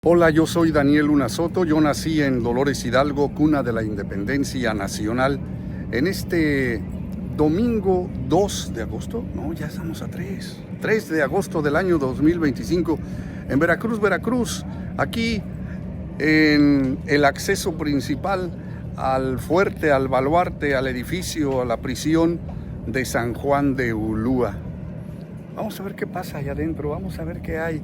Hola, yo soy Daniel Luna Soto. Yo nací en Dolores Hidalgo, cuna de la independencia nacional. En este domingo 2 de agosto, no, ya estamos a 3 de agosto del año 2025, en Veracruz, Veracruz, aquí en el acceso principal al fuerte, al baluarte, al edificio, a la prisión de San Juan de Ulúa. Vamos a ver qué pasa allá adentro, vamos a ver qué hay,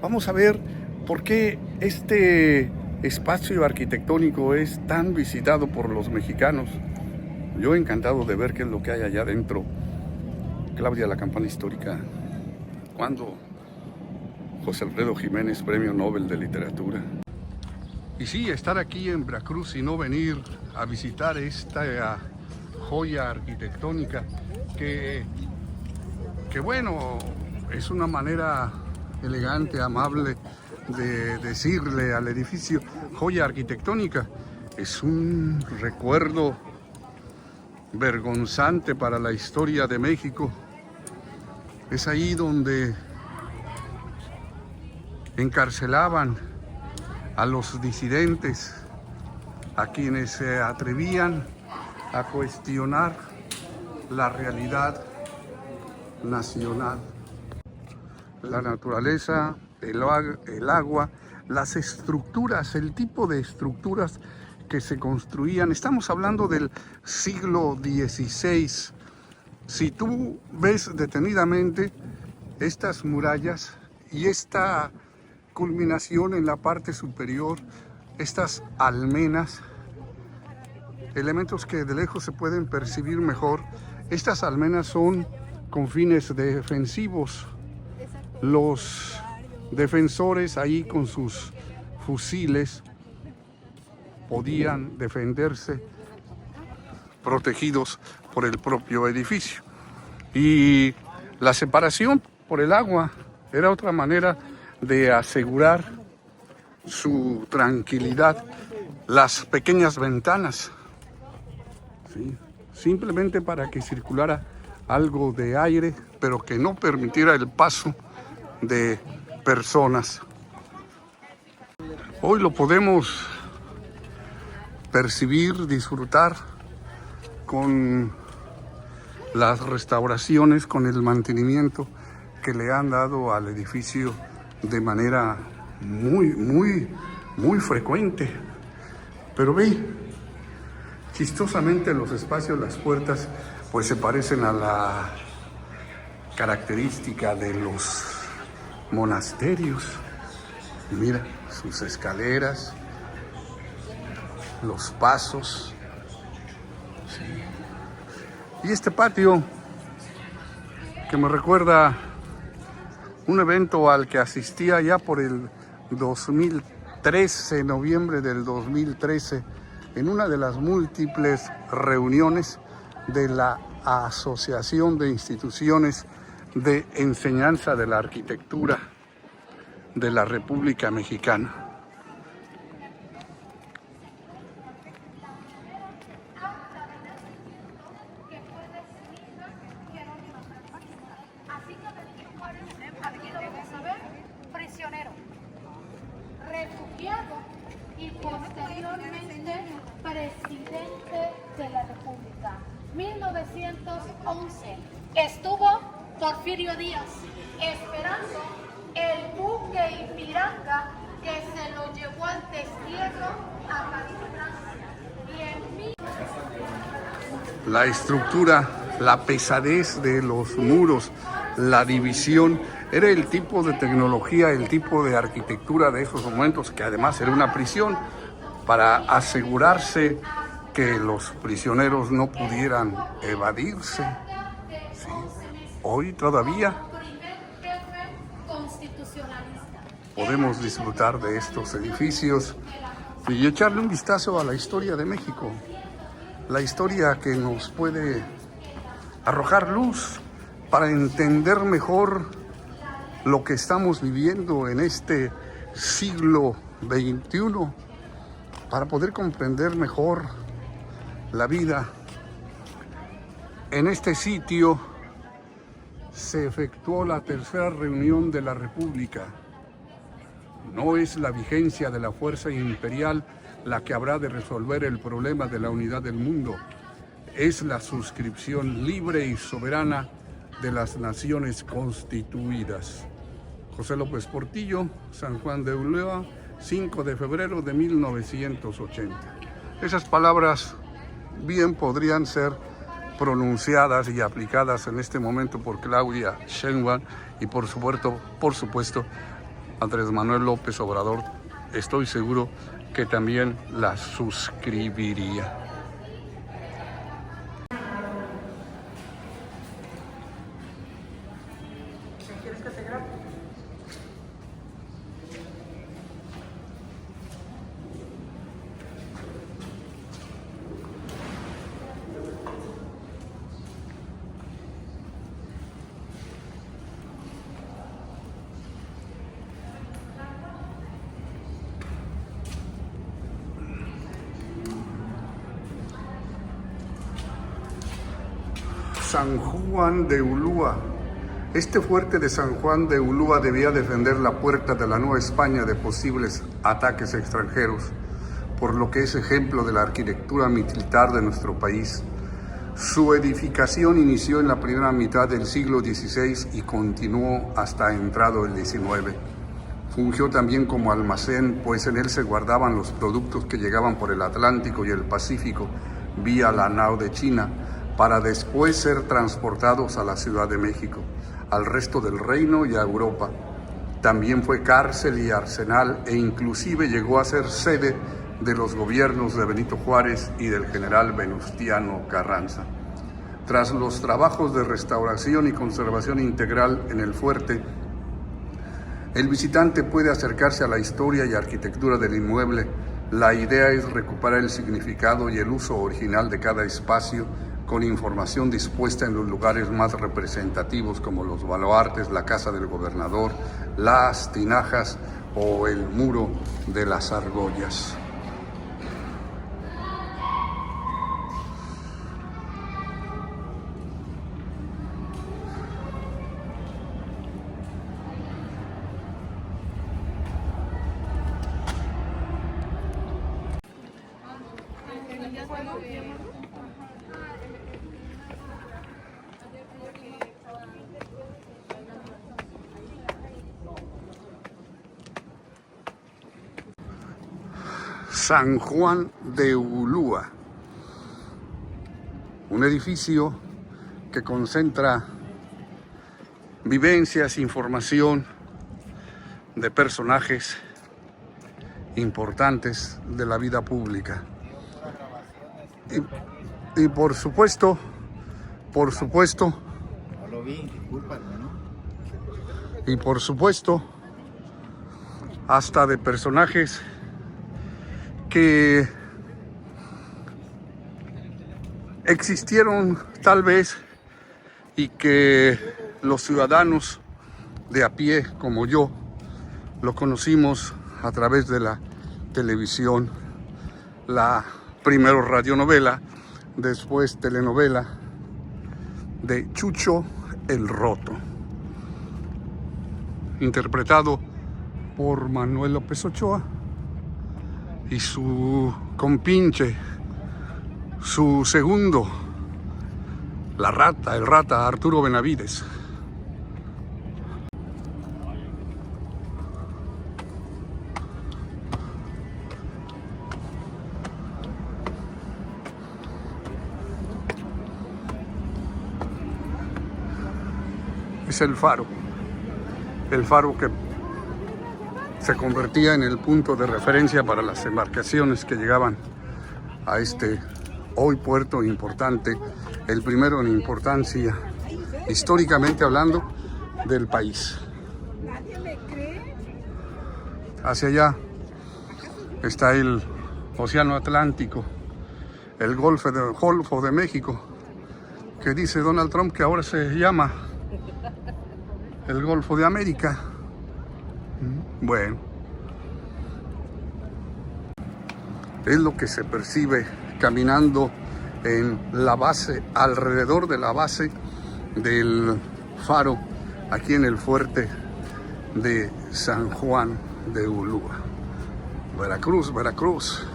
vamos a ver por qué este espacio arquitectónico es tan visitado por los mexicanos. Yo encantado de ver qué es lo que hay allá adentro. Claudia, la campana histórica. ¿Cuándo? José Alfredo Jiménez, Premio Nobel de Literatura. Y sí, estar aquí en Veracruz y no venir a visitar esta joya arquitectónica que bueno, es una manera elegante, amable de decirle al edificio joya arquitectónica. Es un recuerdo vergonzante para la historia de México. Es ahí donde encarcelaban a los disidentes, a quienes se atrevían a cuestionar la realidad nacional. La naturaleza, el agua, las estructuras, el tipo de estructuras que se construían. Estamos hablando del siglo XVI. Si tú ves detenidamente estas murallas y esta culminación en la parte superior, estas almenas, elementos que de lejos se pueden percibir mejor. Estas almenas son con fines defensivos. Los defensores ahí con sus fusiles podían defenderse protegidos por el propio edificio. Y la separación por el agua era otra manera de asegurar su tranquilidad. Las pequeñas ventanas, ¿sí?, simplemente para que circulara algo de aire, pero que no permitiera el paso de personas. Hoy lo podemos percibir, disfrutar con las restauraciones, con el mantenimiento que le han dado al edificio de manera muy frecuente. Pero ve, chistosamente los espacios, las puertas, pues se parecen a la característica de los monasterios. Mira, sus escaleras, los pasos, sí. Y este patio que me recuerda un evento al que asistía ya por el 2013, noviembre del 2013, en una de las múltiples reuniones de la Asociación de Instituciones de Enseñanza de la Arquitectura de la República Mexicana. Prisionero, refugiado y posteriormente presidente de la República. 1911 estuvo Porfirio Díaz esperando el buque Ipiranga que se lo llevó al destierro a París, Francia. La estructura, la pesadez de los muros, la división, era el tipo de tecnología, el tipo de arquitectura de esos momentos, que además era una prisión, para asegurarse que los prisioneros no pudieran evadirse. Sí. Hoy todavía podemos disfrutar de estos edificios y echarle un vistazo a la historia de México, la historia que nos puede arrojar luz para entender mejor lo que estamos viviendo en este siglo XXI, para poder comprender mejor la vida. En este sitio se efectuó la tercera reunión de la República. No es la vigencia de la fuerza imperial la que habrá de resolver el problema de la unidad del mundo. Es la suscripción libre y soberana de las naciones constituidas. José López Portillo, San Juan de Ulúa, 5 de febrero de 1980. Esas palabras bien podrían ser pronunciadas y aplicadas en este momento por Claudia Sheinbaum y por supuesto Andrés Manuel López Obrador. Estoy seguro que también las suscribiría. ¿Quieres que te grabe? San Juan de Ulúa. Este fuerte de San Juan de Ulúa debía defender la puerta de la Nueva España de posibles ataques extranjeros, por lo que es ejemplo de la arquitectura militar de nuestro país. Su edificación inició en la primera mitad del siglo XVI y continuó hasta entrado el XIX. Fungió también como almacén, pues en él se guardaban los productos que llegaban por el Atlántico y el Pacífico vía la nao de China, para después ser transportados a la Ciudad de México, al resto del reino y a Europa. También fue cárcel y arsenal e inclusive llegó a ser sede de los gobiernos de Benito Juárez y del general Venustiano Carranza. Tras los trabajos de restauración y conservación integral en el fuerte, el visitante puede acercarse a la historia y arquitectura del inmueble. La idea es recuperar el significado y el uso original de cada espacio, con información dispuesta en los lugares más representativos como los baluartes, la casa del gobernador, las tinajas o el muro de las argollas. San Juan de Ulúa, un edificio que concentra vivencias, información de personajes importantes de la vida pública. Y por supuesto, hasta de personajes que existieron tal vez y que los ciudadanos de a pie como yo lo conocimos a través de la televisión, la primero radionovela, después telenovela de Chucho el Roto, interpretado por Manuel López Ochoa y su compinche, su segundo, el rata Arturo Benavides. Es el faro que se convertía en el punto de referencia para las embarcaciones que llegaban a este hoy puerto importante, el primero en importancia históricamente hablando del país. Hacia allá está el Océano Atlántico, el Golfo de México, que dice Donald Trump que ahora se llama el Golfo de América. Bueno, es lo que se percibe caminando en la base, alrededor de la base del faro, aquí en el fuerte de San Juan de Ulúa. Veracruz, Veracruz.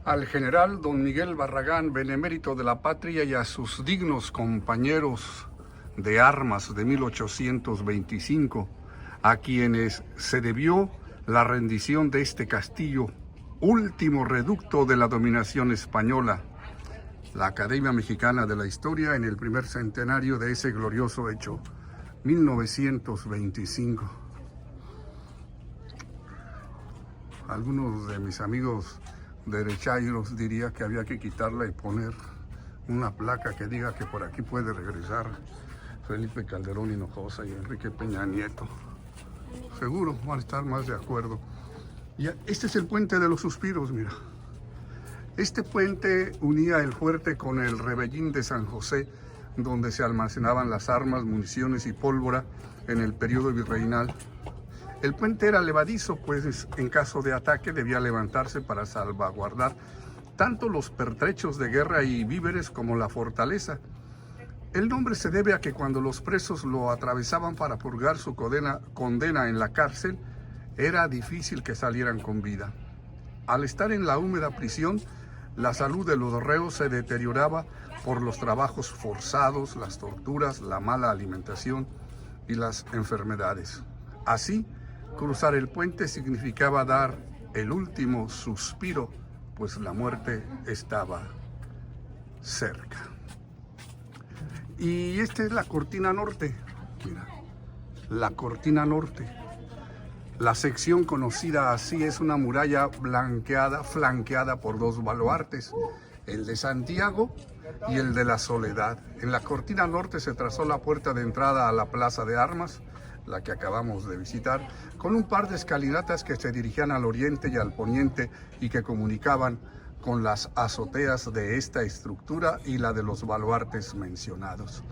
Al general don Miguel Barragán, benemérito de la patria, y a sus dignos compañeros de armas de 1825, a quienes se debió la rendición de este castillo, último reducto de la dominación española, la Academia Mexicana de la Historia, en el primer centenario de ese glorioso hecho, 1925. Algunos de mis amigos derechairos diría que había que quitarla y poner una placa que diga que por aquí puede regresar Felipe Calderón Hinojosa y Enrique Peña Nieto. Seguro van a estar más de acuerdo. Y este es el puente de los Suspiros, mira. Este puente unía el fuerte con el Rebellín de San José, donde se almacenaban las armas, municiones y pólvora en el periodo virreinal. El puente era levadizo, pues en caso de ataque debía levantarse para salvaguardar tanto los pertrechos de guerra y víveres como la fortaleza. El nombre se debe a que cuando los presos lo atravesaban para purgar su condena en la cárcel, era difícil que salieran con vida. Al estar en la húmeda prisión, la salud de los reos se deterioraba por los trabajos forzados, las torturas, la mala alimentación y las enfermedades. Así, cruzar el puente significaba dar el último suspiro, pues la muerte estaba cerca. Y esta es la cortina norte, mira, la cortina norte. La sección conocida así es una muralla flanqueada por dos baluartes, el de Santiago y el de la Soledad. En la cortina norte se trazó la puerta de entrada a la Plaza de Armas, la que acabamos de visitar, con un par de escalinatas que se dirigían al oriente y al poniente y que comunicaban con las azoteas de esta estructura y la de los baluartes mencionados.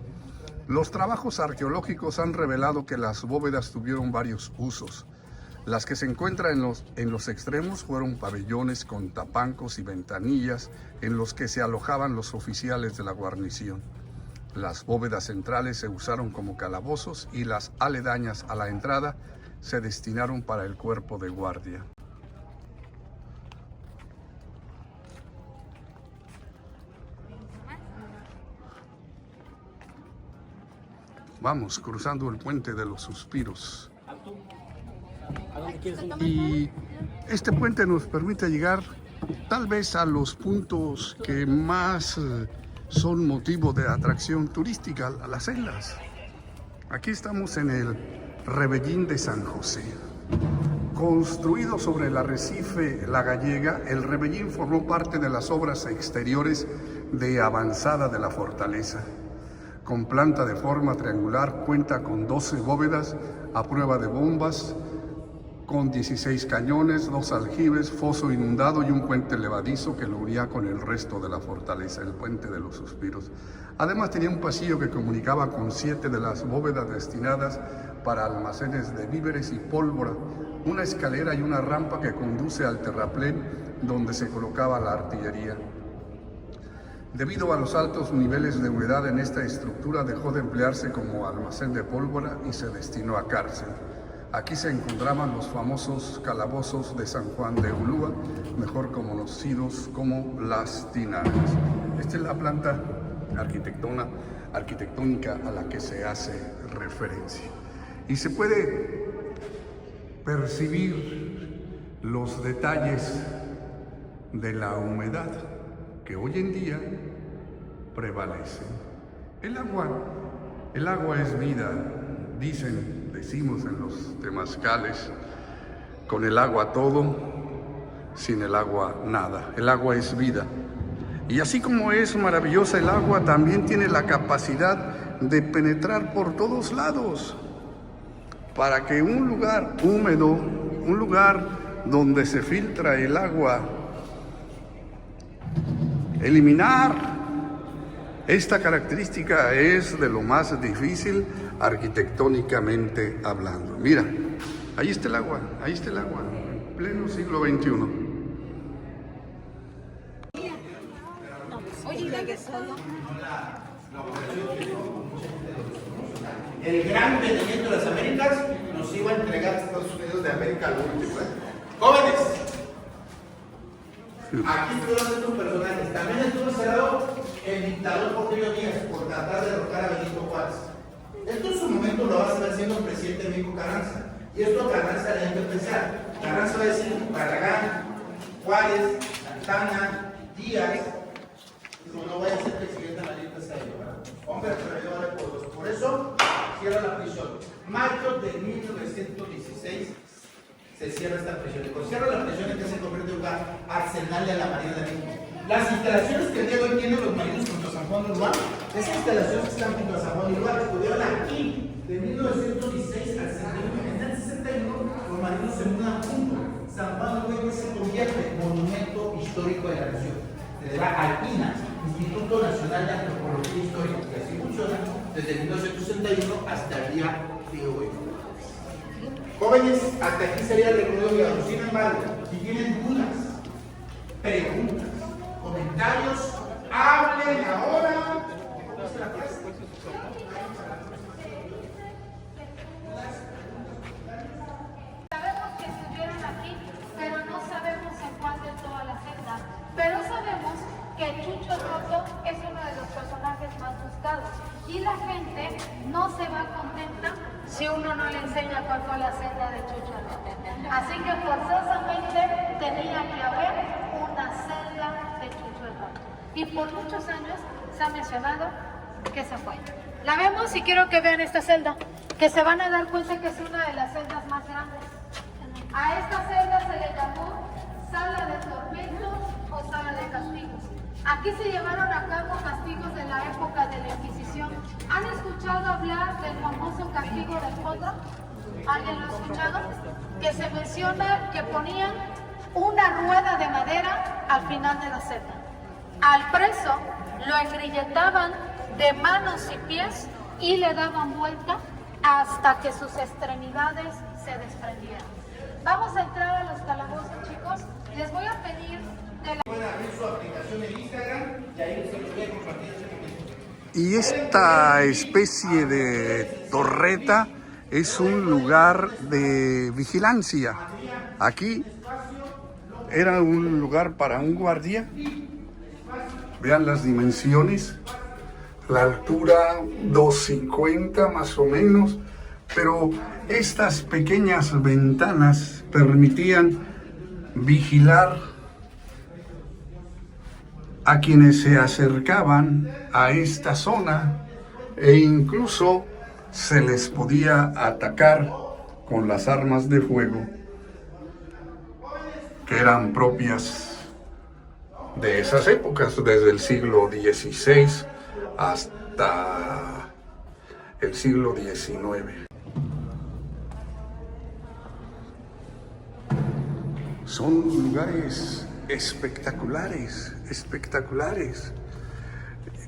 Los trabajos arqueológicos han revelado que las bóvedas tuvieron varios usos. Las que se encuentran en los extremos fueron pabellones con tapancos y ventanillas en los que se alojaban los oficiales de la guarnición. Las bóvedas centrales se usaron como calabozos y las aledañas a la entrada se destinaron para el cuerpo de guardia. Vamos cruzando el puente de los Suspiros. Y este puente nos permite llegar tal vez a los puntos que más son motivo de atracción turística, a las celdas. Aquí estamos en el Rebellín de San José. Construido sobre el arrecife La Gallega, el Rebellín formó parte de las obras exteriores de avanzada de la fortaleza. Con planta de forma triangular, cuenta con 12 bóvedas a prueba de bombas, con 16 cañones, 2 aljibes, foso inundado y un puente levadizo que lo unía con el resto de la fortaleza, el puente de los Suspiros. Además tenía un pasillo que comunicaba con 7 de las bóvedas destinadas para almacenes de víveres y pólvora, una escalera y una rampa que conduce al terraplén donde se colocaba la artillería. Debido a los altos niveles de humedad en esta estructura, dejó de emplearse como almacén de pólvora y se destinó a cárcel. Aquí se encontraban los famosos calabozos de San Juan de Ulúa, mejor conocidos como las tinajas. Esta es la planta arquitectónica a la que se hace referencia. Y se puede percibir los detalles de la humedad que hoy en día prevalecen. El agua es vida, decimos en los temazcales, con el agua todo, sin el agua nada. El agua es vida. Y así como es maravillosa el agua, también tiene la capacidad de penetrar por todos lados, para que un lugar húmedo, un lugar donde se filtra el agua, eliminar esta característica es de lo más difícil arquitectónicamente hablando. Mira, ahí está el agua, en pleno siglo XXI. El gran vendimiento de las Américas nos iba a entregar a Estados Unidos de América al último. Jóvenes, aquí estuvieron estos personajes. También estuvo encerrado el dictador Porfirio Díaz por tratar de derrocar a Benito Juárez. Esto en su momento lo va a estar siendo presidente de México Carranza. Y esto Carranza le hay que pensar. Carranza va a decir Barragán, Juárez, Santana, Díaz. Digo, no voy a ser presidente de la lista de ¿verdad? Hombre, pero yo vale por dos. Por eso cierra la prisión. Mayo de 1916 se cierra esta prisión. Y por cierra la prisión en que se convierte en un arsenal de la Marina de México. Las instalaciones que el día de hoy tienen los marinos junto a San Juan de Ulúa, esas instalaciones que están junto a San Juan de Ulúa, que estuvieron aquí de 1916 al 61. En el 61, los marinos se mudan juntos. San Juan de Ulúa se convierte en monumento histórico de la nación. Se le da al INAH, Instituto Nacional de Antropología Histórica, que así funciona desde 1961 hasta el día de hoy. Jóvenes, hasta aquí sería el recorrido guiado. Sin embargo, si tienen dudas, preguntas, comentarios, hablen ahora. Sabemos que estuvieron aquí, pero no sabemos en cuál de toda la celda. Pero sabemos que Chucho Roto es uno de los personajes más buscados y la gente no se va contenta si uno no le enseña cuál fue la celda de Chucho Roto. Así que forzosamente tenía que haber una celda de Chucho Roto. Y por muchos años se ha mencionado que se fue. La vemos y quiero que vean esta celda, que se van a dar cuenta que es una de las celdas más grandes. A esta celda se le llamó sala de tormentos o sala de castigos. Aquí se llevaron a cabo castigos de la época de la Inquisición. ¿Han escuchado hablar del famoso castigo del potro? ¿Alguien lo ha escuchado? Que se menciona que ponían una rueda de madera al final de la celda. Al preso lo engrilletaban de manos y pies y le daban vuelta hasta que sus extremidades se desprendieran. Vamos a entrar a los calabozos, chicos. Les voy a pedir de la... Pueden abrir su aplicación en Instagram y ahí se los voy a compartir. Y esta especie de torreta es un lugar de vigilancia. Aquí era un lugar para un guardia. Vean las dimensiones. La altura 250 más o menos. Pero estas pequeñas ventanas permitían vigilar a quienes se acercaban a esta zona e incluso se les podía atacar con las armas de fuego que eran propias de esas épocas, desde el siglo XVI hasta el siglo XIX. Son lugares espectaculares,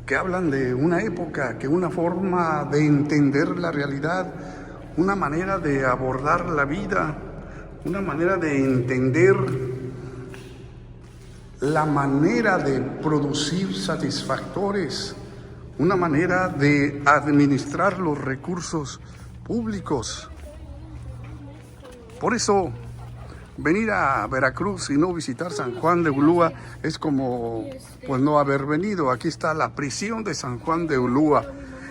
que hablan de una época, que una forma de entender la realidad, una manera de abordar la vida, una manera de entender la manera de producir satisfactores, una manera de administrar los recursos públicos. Por eso, venir a Veracruz y no visitar San Juan de Ulúa es como pues no haber venido. Aquí está la prisión de San Juan de Ulúa.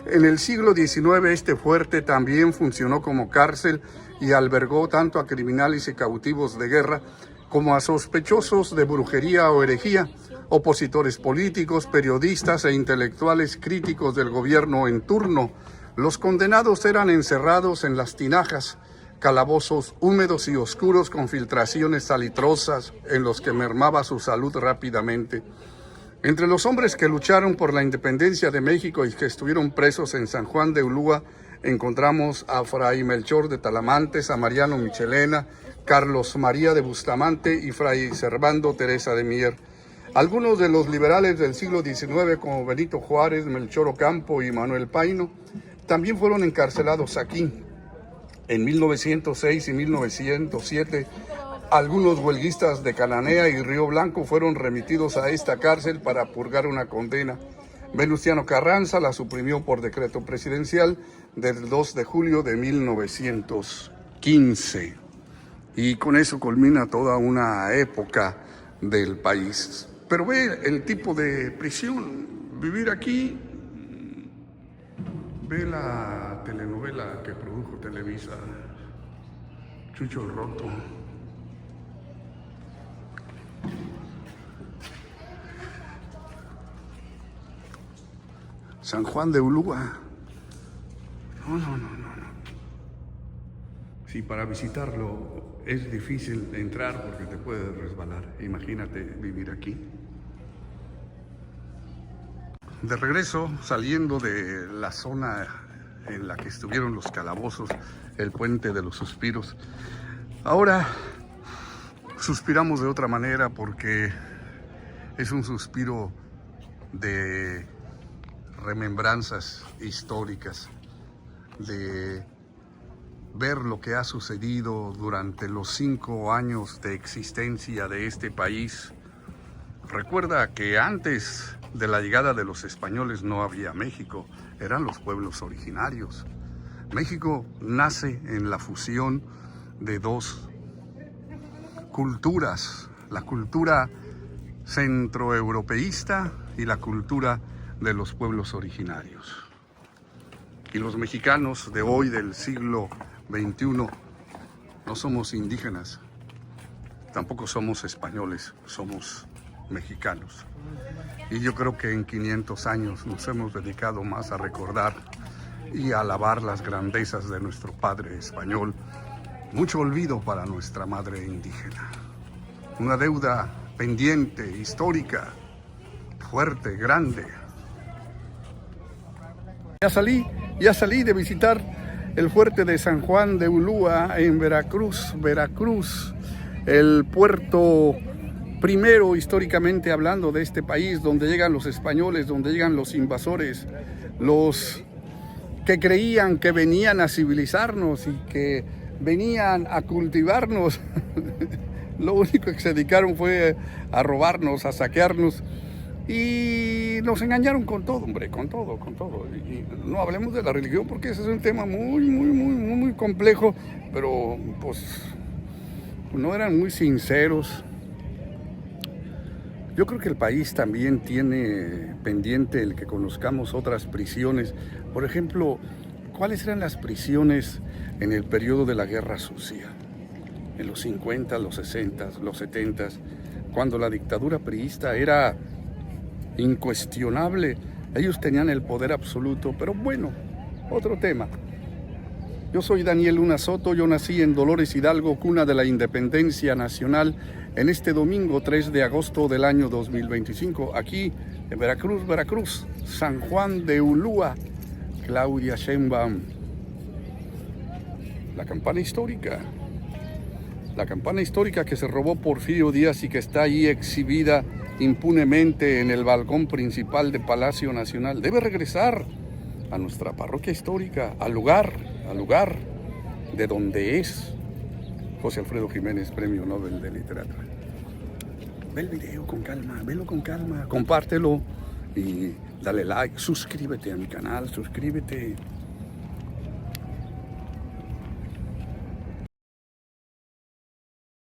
En el siglo XIX este fuerte también funcionó como cárcel y albergó tanto a criminales y cautivos de guerra como a sospechosos de brujería o herejía, opositores políticos, periodistas e intelectuales críticos del gobierno en turno. Los condenados eran encerrados en las tinajas, calabozos húmedos y oscuros con filtraciones salitrosas en los que mermaba su salud rápidamente. Entre los hombres que lucharon por la independencia de México y que estuvieron presos en San Juan de Ulúa, encontramos a Fray Melchor de Talamantes, a Mariano Michelena, Carlos María de Bustamante y Fray Servando Teresa de Mier. Algunos de los liberales del siglo XIX, como Benito Juárez, Melchor Ocampo y Manuel Paino, también fueron encarcelados aquí. En 1906 y 1907 Algunos huelguistas de Cananea y Río Blanco fueron remitidos a esta cárcel para purgar una condena. Venustiano Carranza la suprimió por decreto presidencial del 2 de julio de 1915. Y con eso culmina toda una época del país. Pero ve el tipo de prisión, vivir aquí, ve la telenovela que produjo Televisa, Chucho el Roto. San Juan de Ulúa. No. Si para visitarlo es difícil entrar porque te puedes resbalar, imagínate vivir aquí. De regreso, saliendo de la zona en la que estuvieron los calabozos, el puente de los suspiros, ahora suspiramos de otra manera porque es un suspiro de remembranzas históricas, de ver lo que ha sucedido durante los 5 años de existencia de este país. Recuerda que antes de la llegada de los españoles no había México, eran los pueblos originarios. México nace en la fusión de dos culturas, la cultura centroeuropeísta y la cultura de los pueblos originarios. Y los mexicanos de hoy, del siglo XXI, no somos indígenas, tampoco somos españoles, somos mexicanos. Y yo creo que en 500 años nos hemos dedicado más a recordar y a alabar las grandezas de nuestro padre español. Mucho olvido para nuestra madre indígena. Una deuda pendiente, histórica, fuerte, grande. Ya salí de visitar el fuerte de San Juan de Ulúa en Veracruz, el puerto primero históricamente hablando de este país, donde llegan los españoles, donde llegan los invasores, los que creían que venían a civilizarnos y que venían a cultivarnos. Lo único que se dedicaron fue a robarnos, a saquearnos. Y nos engañaron con todo, hombre, con todo. Y no hablemos de la religión porque ese es un tema muy complejo, pero pues no eran muy sinceros. Yo creo que el país también tiene pendiente el que conozcamos otras prisiones. Por ejemplo, ¿cuáles eran las prisiones en el periodo de la Guerra Sucia? En los 50, los 60, los 70, cuando la dictadura priista era incuestionable, ellos tenían el poder absoluto, pero bueno, otro tema. Yo soy Daniel Luna Soto, yo nací en Dolores Hidalgo, cuna de la independencia nacional, en este domingo 3 de agosto del año 2025, aquí en Veracruz, San Juan de Ulúa, Claudia Sheinbaum. La campana histórica que se robó Porfirio Díaz y que está ahí exhibida impunemente en el balcón principal de Palacio Nacional, debe regresar a nuestra parroquia histórica, al lugar de donde es José Alfredo Jiménez, Premio Nobel de Literatura. Ve el video con calma, velo con calma, compártelo y dale like, suscríbete a mi canal, suscríbete.